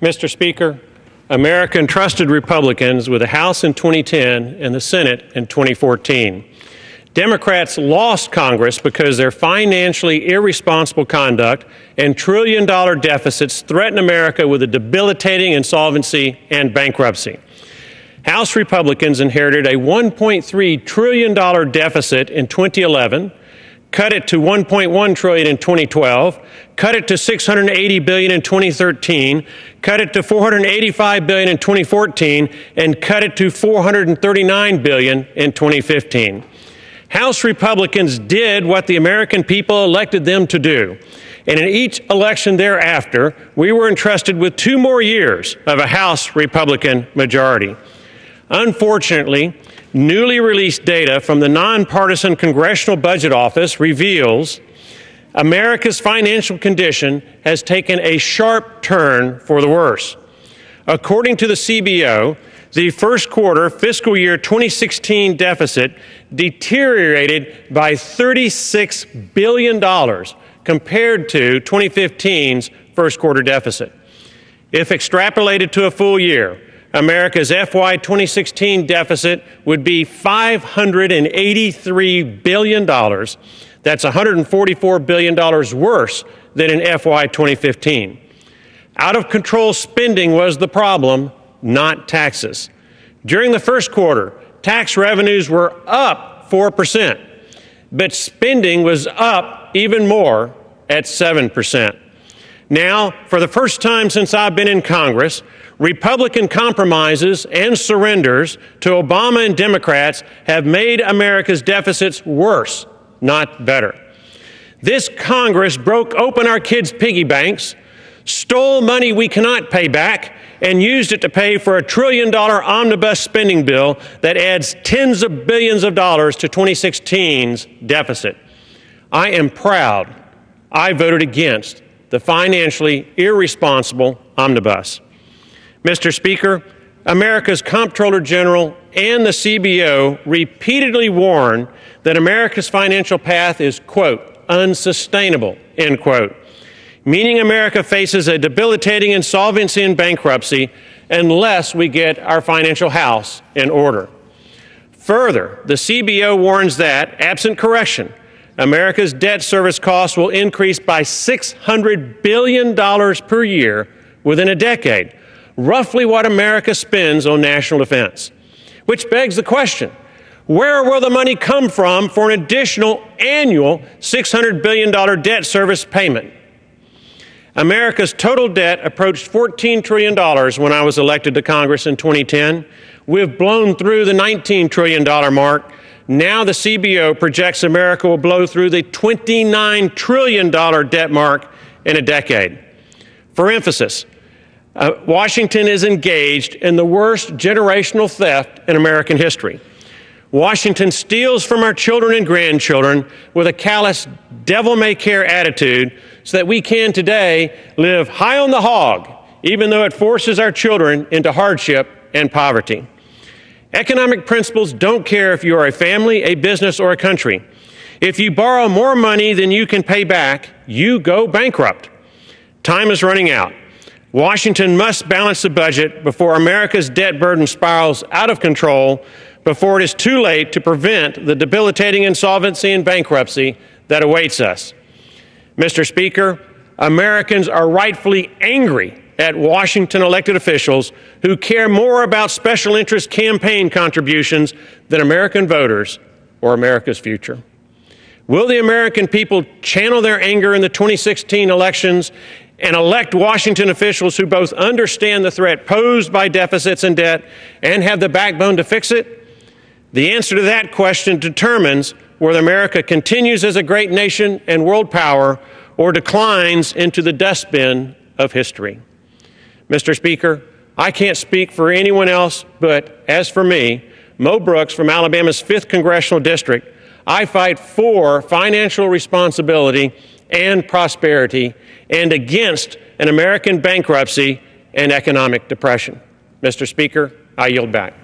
Mr. Speaker, America entrusted Republicans with the House in 2010 and the Senate in 2014. Democrats lost Congress because their financially irresponsible conduct and trillion-dollar deficits threaten America with a debilitating insolvency and bankruptcy. House Republicans inherited a $1.3 trillion deficit in 2011, cut it to $1.1 trillion in 2012, cut it to $680 billion in 2013, cut it to $485 billion in 2014, and cut it to $439 billion in 2015. House Republicans did what the American people elected them to do. And in each election thereafter, we were entrusted with 2 more years of a House Republican majority. Unfortunately, newly released data from the Nonpartisan Congressional Budget Office reveals America's financial condition has taken a sharp turn for the worse. According to the CBO, the first quarter fiscal year 2016 deficit deteriorated by $36 billion compared to 2015's first quarter deficit. If extrapolated to a full year, America's FY 2016 deficit would be $583 billion. That's $144 billion worse than in FY 2015. Out-of-control spending was the problem, not taxes. During the first quarter, tax revenues were up 4%, but spending was up even more at 7%. Now, for the first time since I've been in Congress, Republican compromises and surrenders to Obama and Democrats have made America's deficits worse, not better. This Congress broke open our kids' piggy banks, stole money we cannot pay back, and used it to pay for a $1 trillion omnibus spending bill that adds tens of billions of dollars to 2016's deficit. I am proud I voted against the financially irresponsible omnibus. Mr. Speaker, America's Comptroller General and the CBO repeatedly warn that America's financial path is, quote, unsustainable, end quote, meaning America faces a debilitating insolvency and bankruptcy unless we get our financial house in order. Further, the CBO warns that, absent correction, America's debt service costs will increase by $600 billion per year within a decade, roughly what America spends on national defense. Which begs the question, where will the money come from for an additional annual $600 billion debt service payment? America's total debt approached $14 trillion when I was elected to Congress in 2010. We've blown through the $19 trillion mark. Now the CBO projects America will blow through the $29 trillion debt mark in a decade. For emphasis, Washington is engaged in the worst generational theft in American history. Washington steals from our children and grandchildren with a callous, devil-may-care attitude so that we can today live high on the hog, even though it forces our children into hardship and poverty. Economic principles don't care if you are a family, a business, or a country. If you borrow more money than you can pay back, you go bankrupt. Time is running out. Washington must balance the budget before America's debt burden spirals out of control, before it is too late to prevent the debilitating insolvency and bankruptcy that awaits us. Mr. Speaker, Americans are rightfully angry at Washington elected officials who care more about special interest campaign contributions than American voters or America's future. Will the American people channel their anger in the 2016 elections and elect Washington officials who both understand the threat posed by deficits and debt and have the backbone to fix it? The answer to that question determines whether America continues as a great nation and world power or declines into the dustbin of history. Mr. Speaker, I can't speak for anyone else, but as for me, Mo Brooks from Alabama's 5th Congressional District, I fight for financial responsibility and prosperity and against an American bankruptcy and economic depression. Mr. Speaker, I yield back.